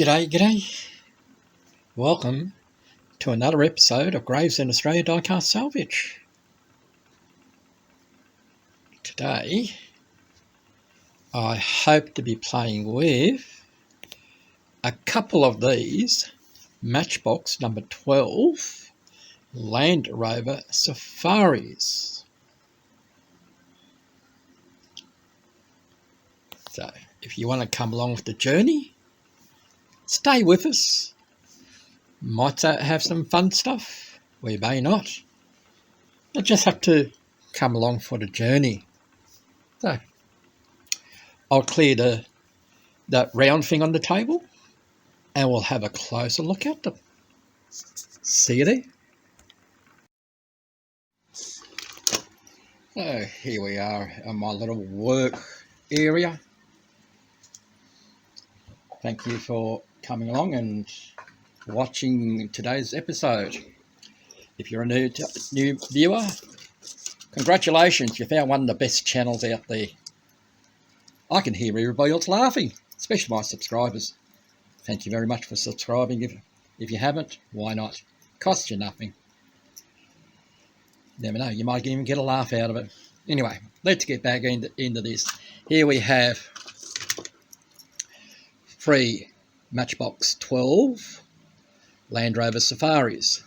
G'day. Welcome to another episode of Gravesend Australia Diecast Salvage. Today, I hope to be playing with a couple of these Matchbox number 12 Land Rover Safaris. So, if you want to come along with the journey, stay with us. Might have some fun stuff. We may not. You'll just have to come along for the journey. So, I'll clear that round thing on the table and we'll have a closer look at them. See you there. So, here we are in my little work area. Thank you for coming along and watching today's episode. If you're a new viewer, congratulations, you found one of the best channels out there. I can hear everybody else laughing, especially my subscribers. Thank you very much for subscribing. If you haven't, why not? Costs you nothing. Never know, you might even get a laugh out of it. Anyway, let's get back into this. Here we have three Matchbox 12 Land Rover Safaris.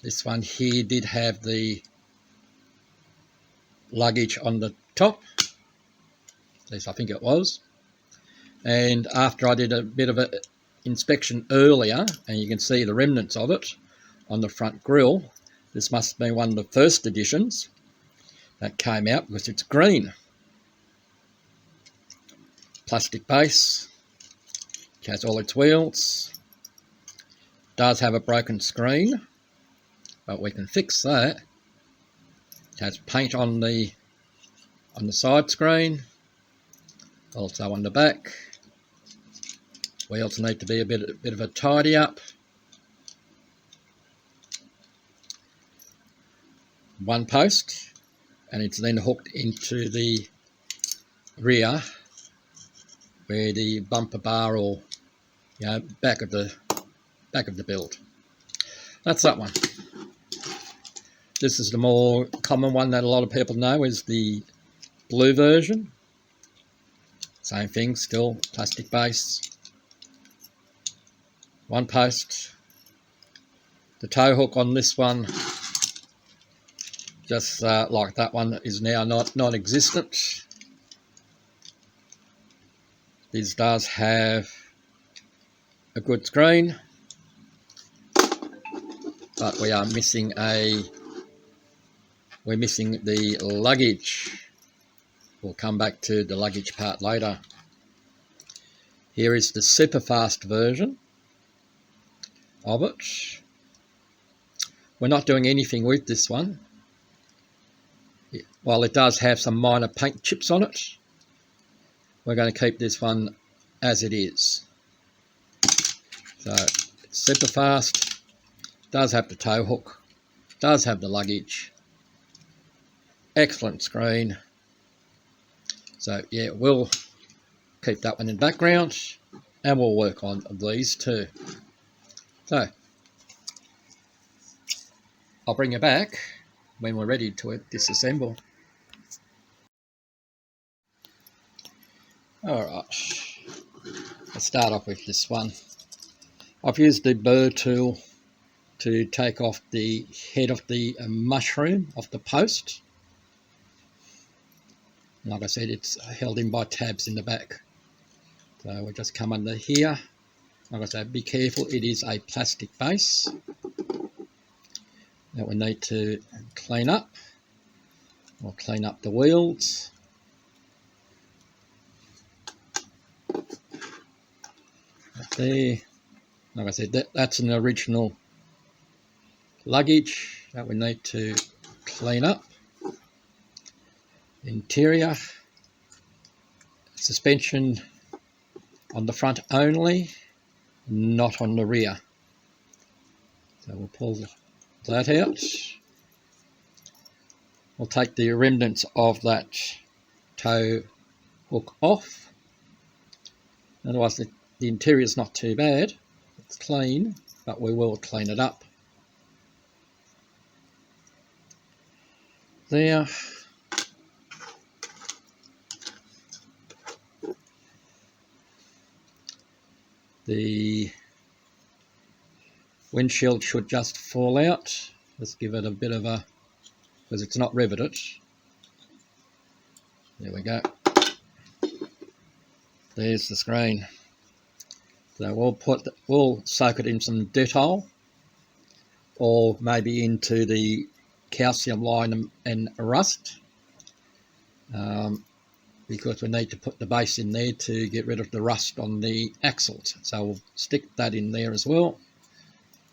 This one here did have the luggage on the top, at least I think it was. And after I did a bit of an inspection earlier, and you can see the remnants of it on the front grille, this must have been one of the first editions that came out because it's green. Plastic base, it has all its wheels, does have a broken screen, but we can fix that. It has paint on the side screen, also on the back. Wheels need to be a bit of a tidy up. One post, and it's then hooked into the rear where the bumper bar or back of the build. That's that one. This is the more common one that a lot of people know, is the blue version. Same thing, still plastic base. One post. The tow hook on this one, just like that one, is now non-existent. This does have a good screen, but we're missing the luggage. We'll come back to the luggage part later. Here is the super fast version of it. We're not doing anything with this one. While it does have some minor paint chips on it, we're going to keep this one as it is. So it's super fast, does have the tow hook, does have the luggage, excellent screen. So yeah, we'll keep that one in the background and we'll work on these two. So I'll bring you back when we're ready to disassemble. Alright, let's start off with this one. I've used the burr tool to take off the head of the mushroom off the post. Like I said, it's held in by tabs in the back. So we'll just come under here. Like I said, be careful, it is a plastic base that we need to clean up. We'll clean up the wheels. There, like I said, that's an original luggage that we need to clean up. Interior, suspension on the front only, not on the rear. So we'll pull that out. We'll take the remnants of that tow hook off. Otherwise the interior is not too bad. It's clean, but we will clean it up. There. The windshield should just fall out. Let's give it a bit of a, because it's not riveted. There we go. There's the screen. So we'll soak it in some Dettol, or maybe into the calcium lime and rust, because we need to put the base in there to get rid of the rust on the axles. So we'll stick that in there as well.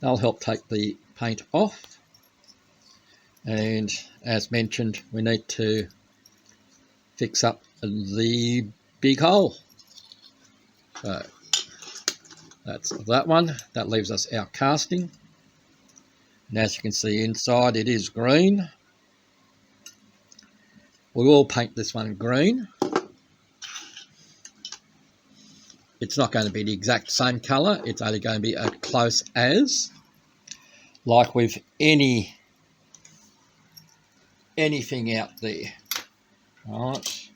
That'll help take the paint off. And as mentioned, we need to fix up the big hole. So that's that one. That leaves us our casting. And as you can see inside, it is green. We will paint this one green. It's not going to be the exact same colour. It's only going to be as close as, like with anything out there. Right.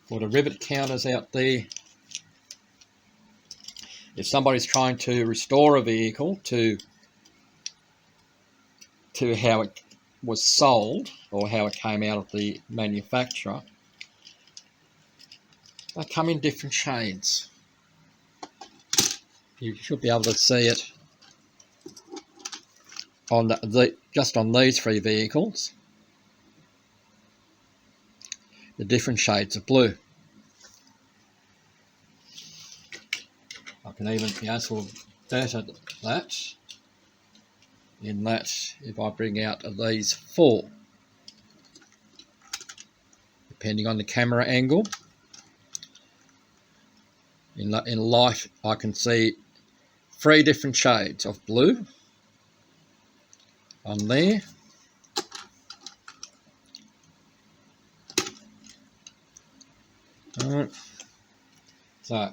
For the rivet counters out there, if somebody's trying to restore a vehicle to how it was sold or how it came out of the manufacturer, they come in different shades. You should be able to see it on just on these three vehicles, the different shades of blue. I can even sort of better that in that if I bring out these four, depending on the camera angle. In light, I can see three different shades of blue on there. Alright, so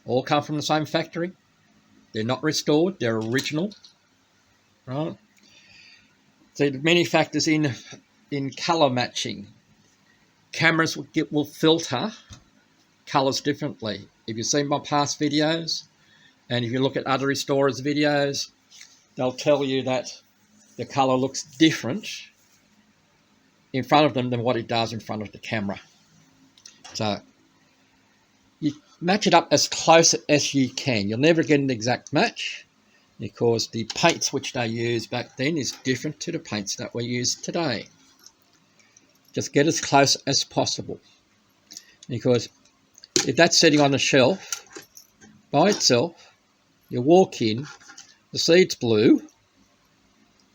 all come from the same factory. They're not restored, they're original. Right. So many factors in colour matching. Cameras will filter colours differently. If you've seen my past videos, and if you look at other restorers' videos, they'll tell you that the colour looks different in front of them than what it does in front of the camera. So you match it up as close as you can. You'll never get an exact match because the paints which they used back then is different to the paints that we use today. Just get as close as possible, because if that's sitting on the shelf by itself, you walk in, the seed's blue.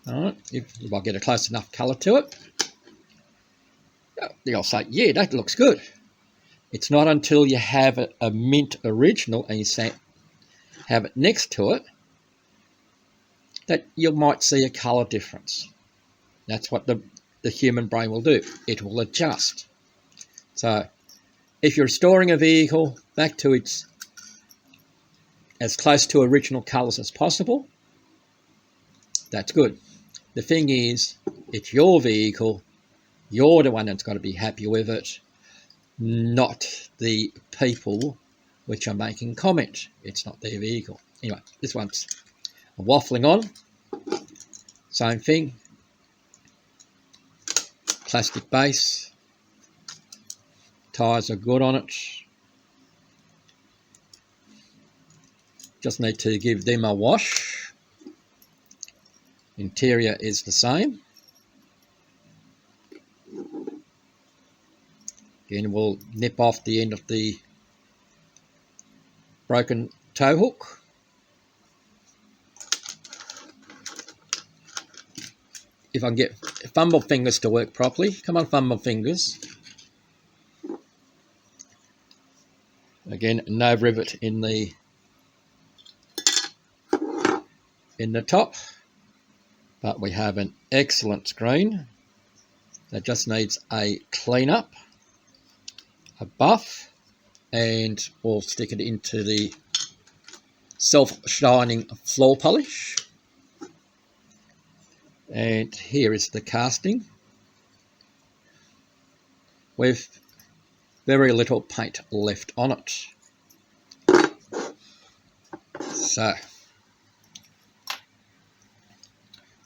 All right, if I get a close enough colour to it, they'll say, yeah, that looks good. It's not until you have a mint original and you have it next to it that you might see a colour difference. That's what the human brain will do. It will adjust. So if you're restoring a vehicle back to its as close to original colours as possible, that's good. The thing is, it's your vehicle. You're the one that's got to be happy with it, not the people which are making comment. It's not their vehicle. Anyway, this one's waffling on. Same thing. Plastic base. Tyres are good on it. Just need to give them a wash. Interior is the same. Again, we'll nip off the end of the broken tow hook. If I can get fumble fingers to work properly. Come on, fumble fingers. Again, no rivet in the top, but we have an excellent screen that just needs a clean up. a buff, and we'll stick it into the self-shining floor polish. And here is the casting with very little paint left on it. So,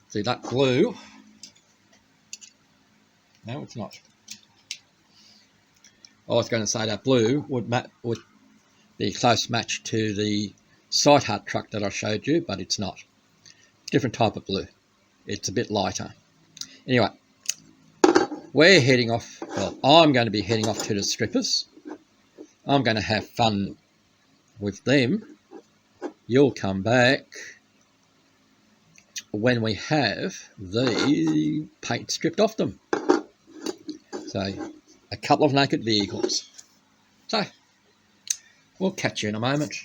see that blue? No, it's not. I was going to say that blue would be a close match to the Sight Heart truck that I showed you, but it's not. Different type of blue. It's a bit lighter. Anyway, we're heading off. Well, I'm going to be heading off to the strippers. I'm going to have fun with them. You'll come back when we have the paint stripped off them. So, a couple of naked vehicles. So, we'll catch you in a moment.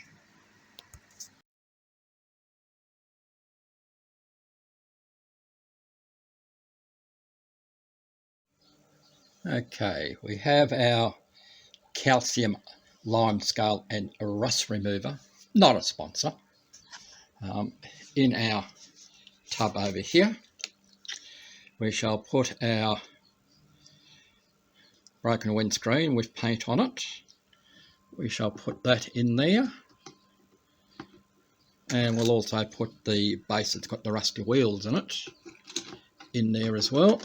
Okay, we have our calcium lime scale and rust remover, not a sponsor, in our tub over here. We shall put our broken windscreen with paint on it. We shall put that in there, and we'll also put the base that's got the rusty wheels in it in there as well.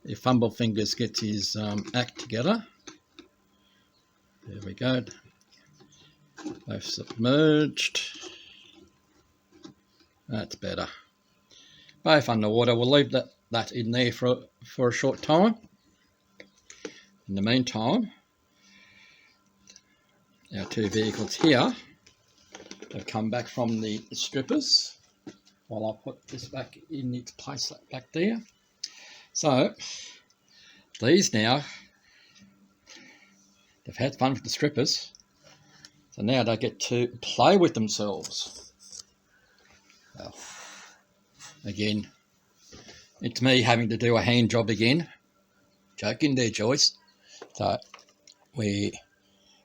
If Fumble Fingers gets his act together. There we go. Both submerged. That's better. Both underwater. We'll leave that in there for a short time. In the meantime, our two vehicles here have come back from the strippers while I put this back in its place back there. So, these now, they've had fun with the strippers, so now they get to play with themselves. Well, again, it's me having to do a hand job again. Joking there, Joyce. So, we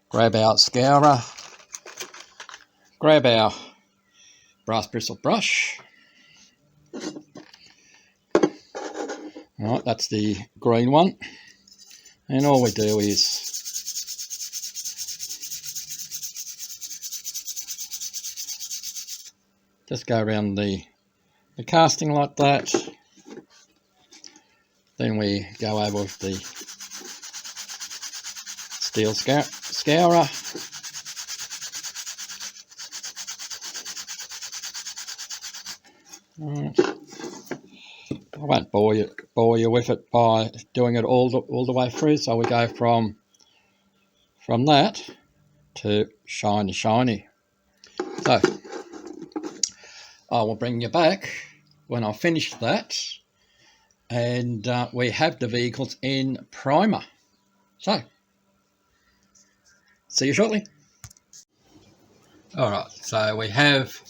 grab our scourer, grab our brass bristle brush. Right, that's the green one, and all we do is just go around the casting like that. Then we go over with the steel scourer. Right. I won't bore you with it by doing it all the way through. So we go from that to shiny. So I will bring you back when I finish that, and we have the vehicles in primer. So see you shortly. All right. So we have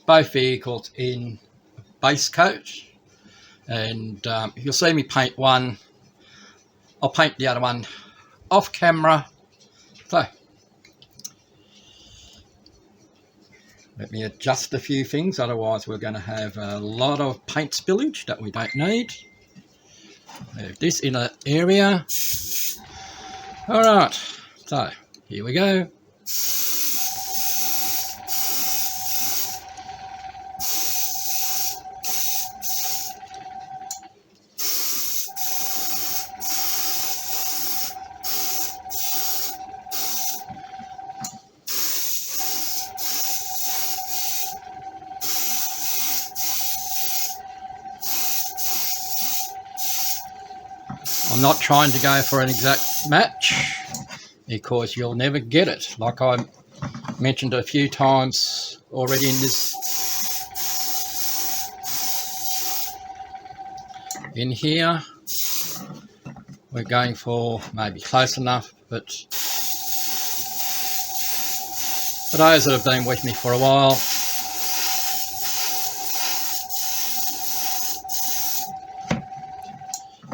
both vehicles in base coat. And you'll see me paint one. I'll paint the other one off camera. So, let me adjust a few things, otherwise we're going to have a lot of paint spillage that we don't need. Move this in an area. Alright, so here we go. I'm not trying to go for an exact match because you'll never get it. Like I mentioned a few times already in this. In here, we're going for maybe close enough, but for those that have been with me for a while,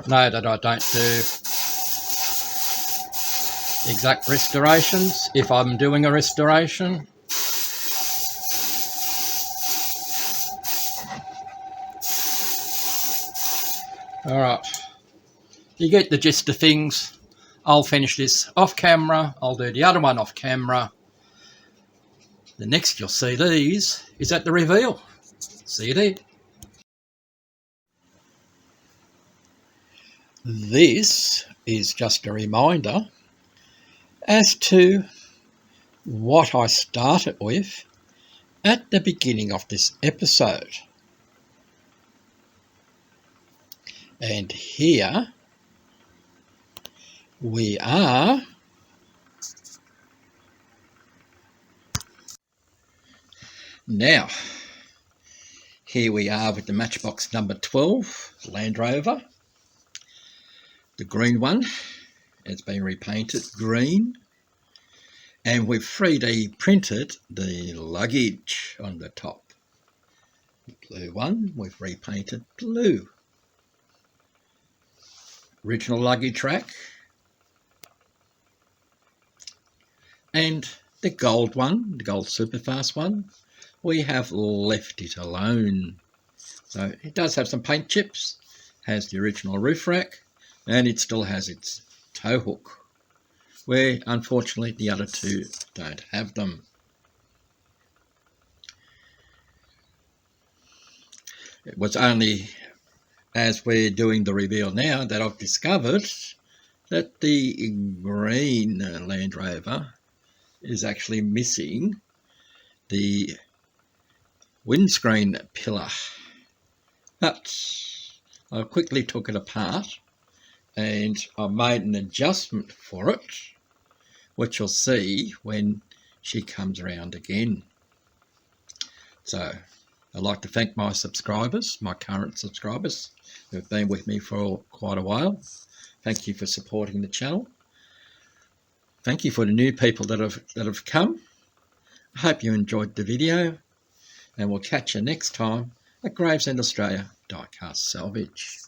know that I don't do exact restorations if I'm doing a restoration. Alright, you get the gist of things. I'll finish this off camera, I'll do the other one off camera. The next you'll see these is at the reveal. See you there. This is just a reminder as to what I started with at the beginning of this episode. And here we are now. Here we are with the Matchbox number 12 Land Rover. The green one has been repainted green, and we've 3D printed the luggage on the top. The blue one we've repainted blue. Original luggage rack. And the gold one, the gold superfast one, we have left it alone. So it does have some paint chips, has the original roof rack, and it still has its tow hook, where unfortunately the other two don't have them. It was only as we're doing the reveal now that I've discovered that the green Land Rover is actually missing the windscreen pillar. But I quickly took it apart and I made an adjustment for it, which you'll see when she comes around again. So I'd like to thank my subscribers, my current subscribers, who have been with me for quite a while. Thank you for supporting the channel. Thank you for the new people that have come. I hope you enjoyed the video, and we'll catch you next time at Gravesend Australia Diecast Salvage.